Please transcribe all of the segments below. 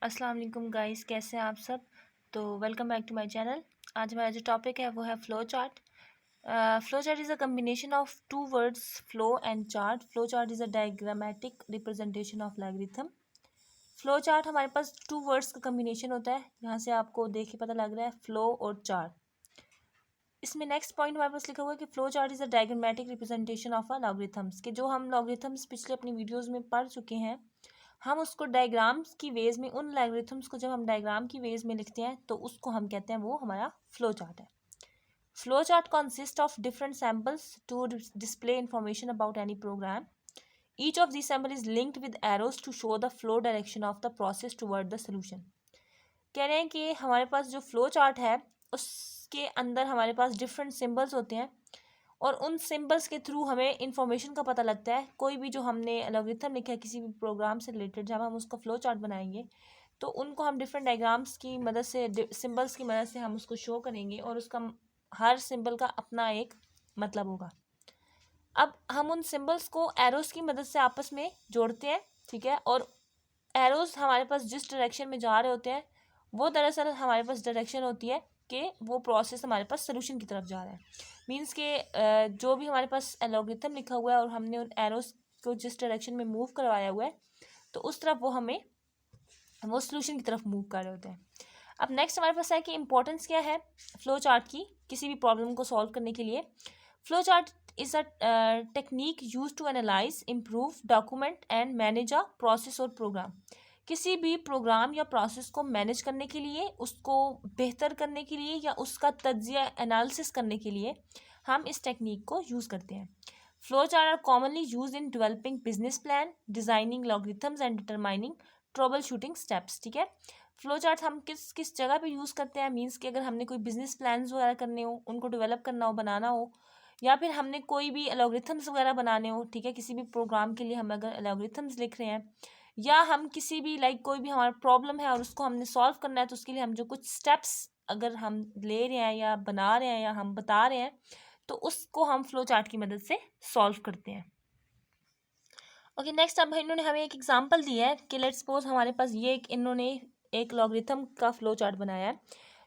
अस्सलाम वालेकुम गाइस, कैसे हैं आप सब। तो welcome back to my channel. आज हमारा जो टॉपिक है वो है flow chart. Flow chart is a combination of two words, flow and chart. Flow chart is a diagrammatic representation of logarithm. Flow chart हमारे पास टू वर्ड्स का combination होता है। यहाँ से आपको देख के पता लग रहा है फ्लो और चार्ट। इसमें नेक्स्ट पॉइंट हमारे पास लिखा हुआ है कि flow chart is a diagrammatic representation of a logarithms, कि जो हम लॉगरिथम्स पिछले अपनी वीडियोज़ में पढ़ चुके हैं, हम उसको डायग्राम्स की वेज में, उन लॉगरिथम्स को जब हम डायग्राम की वेज में लिखते हैं तो उसको हम कहते हैं वो हमारा फ्लो चार्ट है। Flow chart consist of different samples to display information about any program. Each of this sample is linked with arrows to show the flow direction of the process toward the solution. कह रहे हैं कि हमारे पास जो flow chart है उसके अंदर हमारे पास डिफरेंट सिम्बल्स होते हैं और उन सिंबल्स के थ्रू हमें इंफॉर्मेशन का पता लगता है। कोई भी जो हमने एल्गोरिथम लिखा है किसी भी प्रोग्राम से रिलेटेड, जब हम उसका फ्लो चार्ट बनाएंगे तो उनको हम डिफरेंट डायग्राम्स की मदद से, सिंबल्स की मदद से हम उसको शो करेंगे और उसका हर सिंबल का अपना एक मतलब होगा। अब हम उन सिंबल्स को एरोस की मदद से आपस में जोड़ते हैं, ठीक है। और एरोज हमारे पास जिस डायरेक्शन में जा रहे होते हैं वो दरअसल हमारे पास डायरेक्शन होती है कि वो प्रोसेस हमारे पास सोल्यूशन की तरफ जा रहा है। मीन्स के जो भी हमारे पास एल्गोरिथम लिखा हुआ है और हमने उन एरोज को जिस डायरेक्शन में मूव करवाया हुआ है तो उस तरफ वो सोल्यूशन की तरफ मूव कर रहे होते हैं। अब नेक्स्ट हमारे पास है कि इंपॉर्टेंस क्या है फ्लो चार्ट की किसी भी प्रॉब्लम को सॉल्व करने के लिए। Flow chart is a technique use to analyse, improve, document and manage a process और प्रोग्राम। किसी भी प्रोग्राम या प्रोसेस को मैनेज करने के लिए, उसको बेहतर करने के लिए या उसका तज्जिया एनालिसिस करने के लिए हम इस टेक्निक को यूज़ करते हैं। Flow chart are commonly use in developing business plan, designing logarithms and determining trouble shooting steps, ठीक है। फ्लो चार्ट हम किस किस जगह पे यूज़ करते हैं, मीन्स कि अगर हमने कोई बिजनेस प्लान्स वगैरह करने हो, उनको डेवलप करना हो, बनाना हो, या फिर हमने कोई भी एल्गोरिथम्स वगैरह बनाने हो, ठीक है। किसी भी प्रोग्राम के लिए हम अगर एल्गोरिथम्स लिख रहे हैं या हम किसी भी कोई भी हमारा प्रॉब्लम है और उसको हमने सॉल्व करना है तो उसके लिए हम जो कुछ स्टेप्स अगर हम ले रहे हैं या बना रहे हैं या हम बता रहे हैं तो उसको हम फ्लो चार्ट की मदद से सॉल्व करते हैं। ओके, नेक्स्ट अब इन्होंने हमें एक एग्जांपल दिया है कि लेट्स सपोज हमारे पास इन्होंने एक लॉगरिथम का फ्लो चार्ट बनाया है।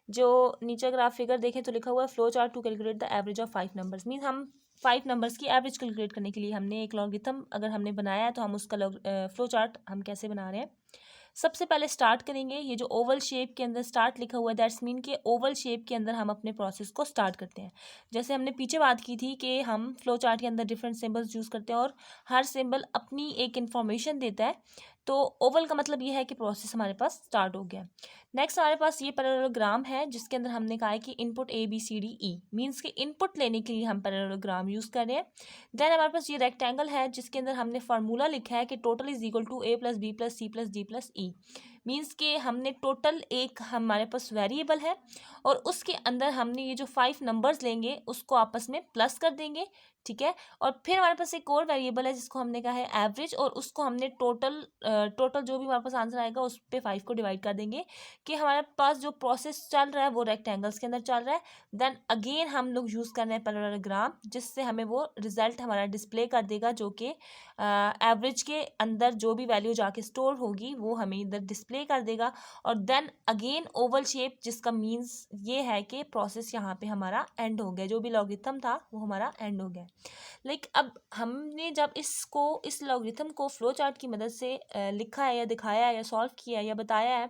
जो नीचे अगर आप फिगर देखें तो लिखा हुआ है flow chart to calculate the average of 5 numbers. Mean हम 5 नंबर्स की एवरेज कैलकुलेट करने के लिए हमने एक लॉगरिथम अगर हमने बनाया है तो हम उसका फ्लो चार्ट हम कैसे बना रहे हैं। सबसे पहले स्टार्ट करेंगे, ये जो ओवल शेप के अंदर स्टार्ट लिखा हुआ है दैट्स मीन के ओवल शेप के अंदर हम अपने प्रोसेस को स्टार्ट करते हैं। जैसे हमने पीछे बात की थी कि हम फ्लो चार्ट के अंदर डिफरेंट सिंबल्स यूज़ करते हैं और हर सिंबल अपनी एक इन्फॉर्मेशन देता है। तो ओवल का मतलब ये है कि प्रोसेस हमारे पास स्टार्ट हो गया। नेक्स्ट हमारे पास ये पैरेललोग्राम है जिसके अंदर हमने कहा है कि इनपुट ABCDE मीन्स के इनपुट लेने के लिए हम पैरेललोग्राम यूज़ कर रहे हैं। देन हमारे पास ये रेक्टेंगल है जिसके अंदर हमने फार्मूला लिखा है कि total is equal to A+B+C+D+E। Means के हमने टोटल एक हमारे पास वेरिएबल है और उसके अंदर हमने ये जो 5 नंबर्स लेंगे उसको आपस में प्लस कर देंगे, ठीक है। और फिर हमारे पास एक और वेरिएबल है जिसको हमने कहा है एवरेज और उसको हमने टोटल जो भी हमारे पास आंसर आएगा उस पर 5 को डिवाइड कर देंगे कि हमारे पास जो प्रोसेस चल रहा है वो रेक्टेंगल्स के अंदर चल रहा है। देन अगेन हम लोग यूज़ कर रहे हैं पैरेललोग्राम जिससे हमें वो रिजल्ट हमारा डिस्प्ले कर देगा जो कि एवरेज के अंदर जो भी वैल्यू जाके स्टोर होगी वो हमें इधर डिस्प्ले कर देगा। और देन अगेन ओवल शेप जिसका मीन्स ये है कि प्रोसेस यहाँ पे हमारा एंड हो गया, जो भी लॉगरिथम था वो हमारा एंड हो गया। अब हमने जब इस लॉगरिथम को फ्लो चार्ट की मदद से लिखा है या दिखाया है या सॉल्व किया है या बताया है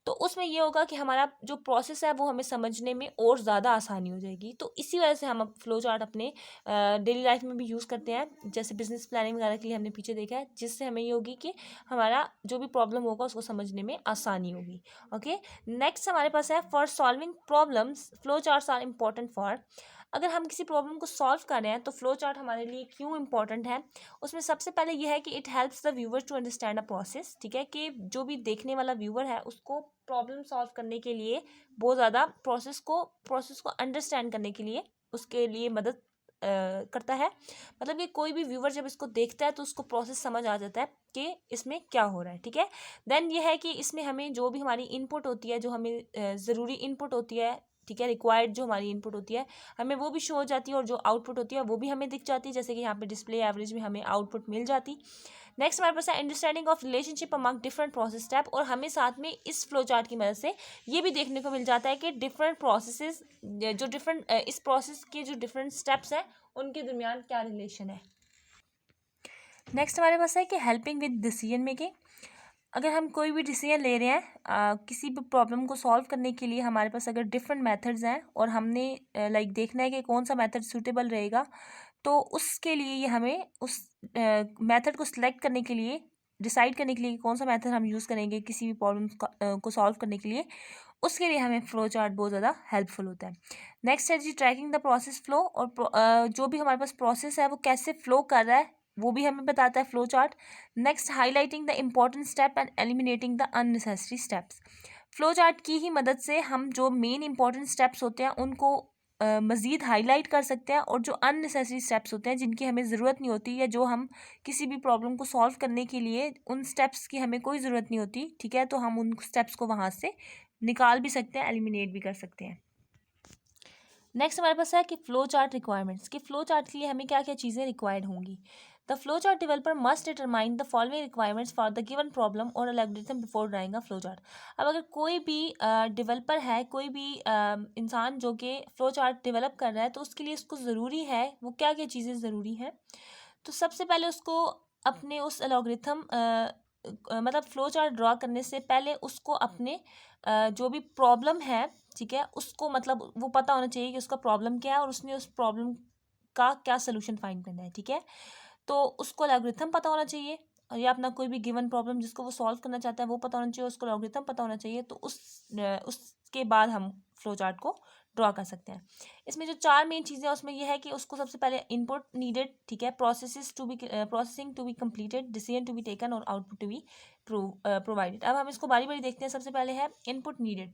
तो उसमें ये होगा कि हमारा जो प्रोसेस है वो हमें समझने में और ज़्यादा आसानी हो जाएगी। तो इसी वजह से हम अब फ्लो चार्ट अपने डेली लाइफ में भी यूज़ करते हैं, जैसे बिजनेस प्लानिंग वगैरह के लिए हमने पीछे देखा है, जिससे हमें ये होगी कि हमारा जो भी प्रॉब्लम होगा उसको समझने में आसानी होगी। ओके, नेक्स्ट हमारे पास है for solving problems flow charts are important for. अगर हम किसी प्रॉब्लम को सॉल्व कर रहे हैं तो फ्लो चार्ट हमारे लिए क्यों इंपॉर्टेंट है, उसमें सबसे पहले यह है कि it helps the viewer to understand a process, ठीक है। कि जो भी देखने वाला व्यूवर है उसको प्रॉब्लम सॉल्व करने के लिए बहुत ज़्यादा प्रोसेस को अंडरस्टैंड करने के लिए उसके लिए मदद करता है। मतलब कि कोई भी व्यूवर जब इसको देखता है तो उसको प्रोसेस समझ आ जाता है कि इसमें क्या हो रहा है, ठीक है। देन ये है कि इसमें हमें जो भी हमारी इनपुट होती है, जो हमें ज़रूरी इनपुट होती है, ठीक है, रिक्वायर्ड जो हमारी इनपुट होती है हमें वो भी शो हो जाती है और जो आउटपुट होती है वो भी हमें दिख जाती है। जैसे कि यहाँ पे डिस्प्ले एवरेज में हमें आउटपुट मिल जाती। नेक्स्ट हमारे पास है understanding of relationship among different process step, और हमें साथ में इस फ्लो चार्ट की मदद से ये भी देखने को मिल जाता है कि डिफरेंट प्रोसेसेस जो डिफरेंट इस प्रोसेस के जो डिफरेंट स्टेप्स हैं उनके दरमियान क्या रिलेशन है। नेक्स्ट हमारे पास है कि हेल्पिंग विद डिसीजन मेकिंग। अगर हम कोई भी डिसीजन ले रहे हैं किसी भी प्रॉब्लम को सॉल्व करने के लिए, हमारे पास अगर डिफरेंट मेथड्स हैं और हमने लाइक देखना है कि कौन सा मेथड सूटेबल रहेगा, तो उसके लिए ये हमें उस मेथड को सिलेक्ट करने के लिए, डिसाइड करने के लिए कि कौन सा मेथड हम यूज़ करेंगे किसी भी प्रॉब्लम को सॉल्व करने के लिए, उसके लिए हमें फ्लो चार्ट बहुत ज़्यादा हेल्पफुल होता है। नेक्स्ट है जी ट्रैकिंग द प्रोसेस फ्लो, और जो भी हमारे पास प्रोसेस है वो कैसे फ्लो कर रहा है वो भी हमें बताता है flow chart. Next highlighting the important step and eliminating the unnecessary steps. Flow chart की ही मदद से हम जो मेन इंपॉर्टेंट स्टेप्स होते हैं उनको मज़ीद हाईलाइट कर सकते हैं, और जो अननेसेसरी स्टेप्स होते हैं जिनकी हमें ज़रूरत नहीं होती, या जो हम किसी भी प्रॉब्लम को सॉल्व करने के लिए उन स्टेप्स की हमें कोई ज़रूरत नहीं होती, ठीक है, तो हम उन स्टेप्स को वहाँ से निकाल भी सकते हैं, एलिमिनेट भी कर सकते हैं। नेक्स्ट हमारे पास है कि फ्लो चार्ट रिक्वायरमेंट्स, कि फ्लो चार्ट के लिए हमें क्या क्या चीज़ें रिक्वायर्ड होंगी। The flow chart developer must determine the following requirements for the given problem और algorithm before drawing a flow chart. अब अगर कोई भी डेवलपर है, कोई भी इंसान जो कि फ्लो चार्ट डेवलप कर रहा है, तो उसके लिए उसको ज़रूरी है, वो क्या क्या चीज़ें ज़रूरी हैं। तो सबसे पहले उसको अपने उस एल्गोरिथम मतलब फ्लो चार्ट ड्रा करने से पहले उसको अपने जो भी प्रॉब्लम है, ठीक है, उसको मतलब वो पता होना चाहिए कि उसका प्रॉब्लम क्या है और उसने उस प्रॉब्लम का क्या सोल्यूशन फाइंड करना है, ठीक है। तो उसको एल्गोरिथम पता होना चाहिए, या अपना कोई भी गिवन प्रॉब्लम जिसको वो सॉल्व करना चाहता है वो पता होना चाहिए, उसको एल्गोरिथम पता होना चाहिए। तो उसके बाद हम फ्लो चार्ट को ड्रॉ कर सकते हैं। इसमें जो चार मेन चीज़ें हैं उसमें यह है कि उसको सबसे पहले इनपुट नीडेड, ठीक है, processing to be completed, decision to be taken और आउटपुट टू बी प्रोवाइडेड। अब हम इसको बारी बारी देखते हैं। सबसे पहले है input needed.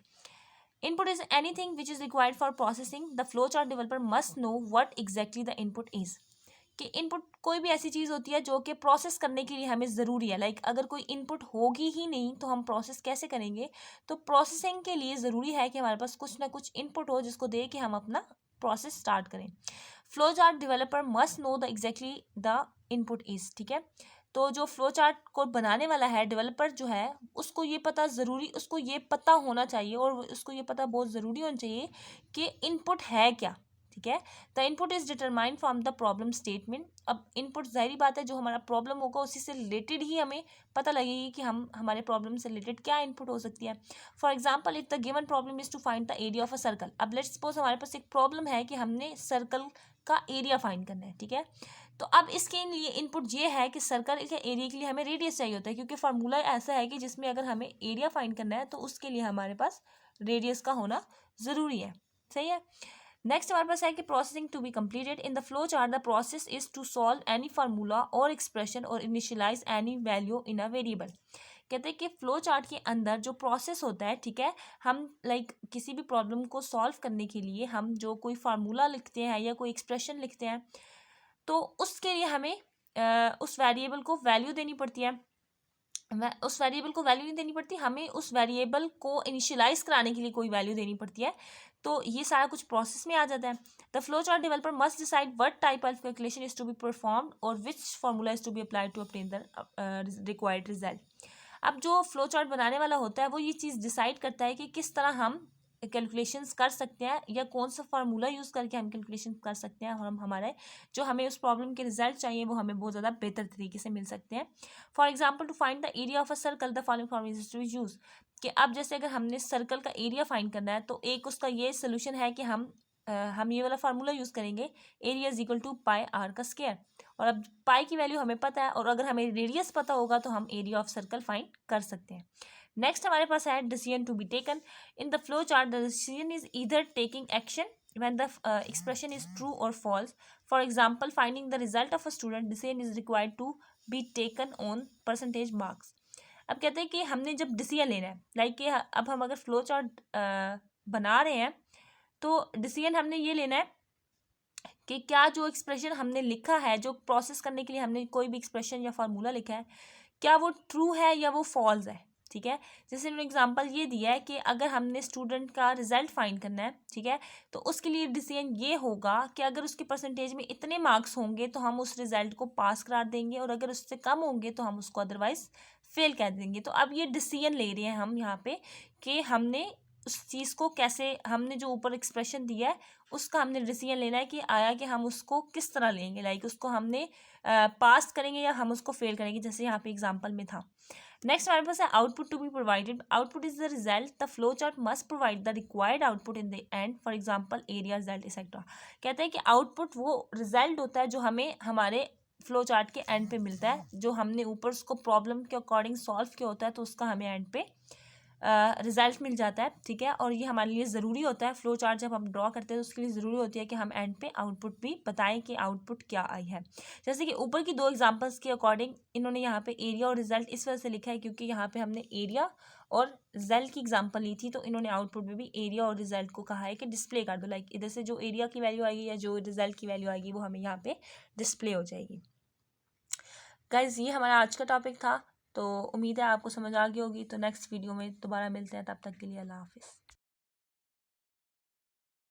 Input is anything which is required for processing. The flowchart developer must know what exactly the input is. कि इनपुट कोई भी ऐसी चीज़ होती है जो कि प्रोसेस करने के लिए हमें ज़रूरी है। लाइक अगर कोई इनपुट होगी ही नहीं तो हम प्रोसेस कैसे करेंगे। तो प्रोसेसिंग के लिए ज़रूरी है कि हमारे पास कुछ ना कुछ इनपुट हो जिसको दे के हम अपना प्रोसेस स्टार्ट करें। Flow chart developer must know the exactly the input is, ठीक है। तो जो फ्लो चार्ट को बनाने वाला है, डेवलपर जो है, उसको ये पता होना चाहिए, और उसको ये पता बहुत ज़रूरी होना चाहिए कि इनपुट है क्या, ठीक है। The input is determined from the problem statement. अब इनपुट ज़ाहिर बात है जो हमारा प्रॉब्लम होगा उसी से रिलेटेड ही हमें पता लगेगी कि हमारे प्रॉब्लम से रिलेटेड क्या इनपुट हो सकती है। For example if the given problem is to find the area of a circle. अब लेट्स सपोज हमारे पास एक प्रॉब्लम है कि हमने सर्कल का एरिया फाइंड करना है, ठीक है। तो अब इसके लिए इनपुट ये है कि सर्कल के एरिया के लिए हमें रेडियस चाहिए होता है, क्योंकि फार्मूला ऐसा है कि जिसमें अगर हमें एरिया फाइंड करना है तो उसके लिए हमारे पास रेडियस का होना ज़रूरी है, सही है। नेक्स्ट हमारे पास है कि processing to be completed in the flow chart the process is to solve any formula और एक्सप्रेशन और initialise any value in a variable. कहते हैं कि फ्लो चार्ट के अंदर जो प्रोसेस होता है, ठीक है, हम लाइक किसी भी प्रॉब्लम को सॉल्व करने के लिए हम जो कोई फार्मूला लिखते हैं या कोई एक्सप्रेशन लिखते हैं, तो उसके लिए हमें उस वेरिएबल को वैल्यू देनी पड़ती है। उस वेरिएबल को वैल्यू नहीं देनी पड़ती, हमें उस वेरिएबल को इनिशियलाइज कराने के लिए कोई वैल्यू देनी पड़ती है। तो ये सारा कुछ प्रोसेस में आ जाता है। The flow chart developer must decide what type of calculation is to be performed और which formula is to be applied to obtain the required result. अब जो फ्लो चार्ट बनाने वाला होता है वो ये चीज़ डिसाइड करता है कि किस तरह हम कैलकुलेशंस कर सकते हैं, या कौन सा फार्मूला यूज़ करके हम कैलकुलेशन कर सकते हैं, और हम हमारे जो हमें उस प्रॉब्लम के रिजल्ट चाहिए वो हमें बहुत ज़्यादा बेहतर तरीके से मिल सकते हैं। For example to find the area of a circle the following formula is to use. कि अब जैसे अगर हमने सर्कल का एरिया फाइंड करना है तो एक उसका ये सोल्यूशन है कि हम ये वाला फार्मूला यूज़ करेंगे, area is equal to pi r का स्क्वायर। और अब पाई की वैल्यू हमें पता है, और अगर हमें रेडियस पता होगा तो हम एरिया ऑफ सर्कल फाइंड कर सकते हैं। नेक्स्ट हमारे पास है decision to be taken in the flow chart. The decision is either taking action when the expression is true or false. For example, finding the result of a student, decision is required to be taken on percentage marks. अब कहते हैं कि हमने जब decision लेना है, like कि अब हम अगर फ्लो चार्ट बना रहे हैं तो डिसीजन हमने ये लेना है कि क्या जो एक्सप्रेशन हमने लिखा है, जो प्रोसेस करने के लिए हमने कोई भी एक्सप्रेशन या फार्मूला लिखा है, क्या वो ट्रू है या वो फॉल्स है, ठीक है। जैसे उन्होंने एग्जांपल ये दिया है कि अगर हमने स्टूडेंट का रिजल्ट फाइंड करना है, ठीक है, तो उसके लिए डिसीजन ये होगा कि अगर उसके परसेंटेज में इतने मार्क्स होंगे तो हम उस रिजल्ट को पास करार देंगे, और अगर उससे कम होंगे तो हम उसको अदरवाइज फेल कर देंगे। तो अब ये डिसीजन ले रहे हैं हम यहाँ पे कि हमने उस चीज़ को कैसे, हमने जो ऊपर एक्सप्रेशन दिया है उसका हमने डिसीजन लेना है कि आया कि हम उसको किस तरह लेंगे, लाइक उसको हमने पास करेंगे या हम उसको फेल करेंगे, जैसे यहाँ पे एग्जांपल में था। नेक्स्ट हमारे पास है output to be provided. Output is the result, the flow chart must provide the required output in the end, for example area result etcetera. कहते हैं कि आउटपुट वो रिजल्ट होता है जो हमें हमारे फ्लो चार्ट के एंड पे मिलता है, जो हमने ऊपर उसको प्रॉब्लम के अकॉर्डिंग सॉल्व किया होता है, तो उसका हमें एंड पे रिजल्ट मिल जाता है, ठीक है। और ये हमारे लिए ज़रूरी होता है, फ्लो चार्ट जब हम ड्रॉ करते हैं तो उसके लिए ज़रूरी होती है कि हम एंड पे आउटपुट भी बताएं कि आउटपुट क्या आई है। जैसे कि ऊपर की दो एग्जांपल्स के अकॉर्डिंग इन्होंने यहाँ पे एरिया और रिजल्ट इस वजह से लिखा है क्योंकि यहाँ पे हमने एरिया और रिजल्ट की एग्जांपल ली थी, तो इन्होंने आउटपुट में भी एरिया और रिजल्ट को कहा है कि डिस्प्ले कर दो, लाइक इधर से जो एरिया की वैल्यू आएगी या जो रिजल्ट की वैल्यू आएगी वो हमें यहाँ पे डिस्प्ले हो जाएगी। गाइज ये हमारा आज का टॉपिक था, तो उम्मीद है आपको समझ आ गई होगी। तो नेक्स्ट वीडियो में दोबारा मिलते हैं, तब तक के लिए अल्लाह हाफिज़।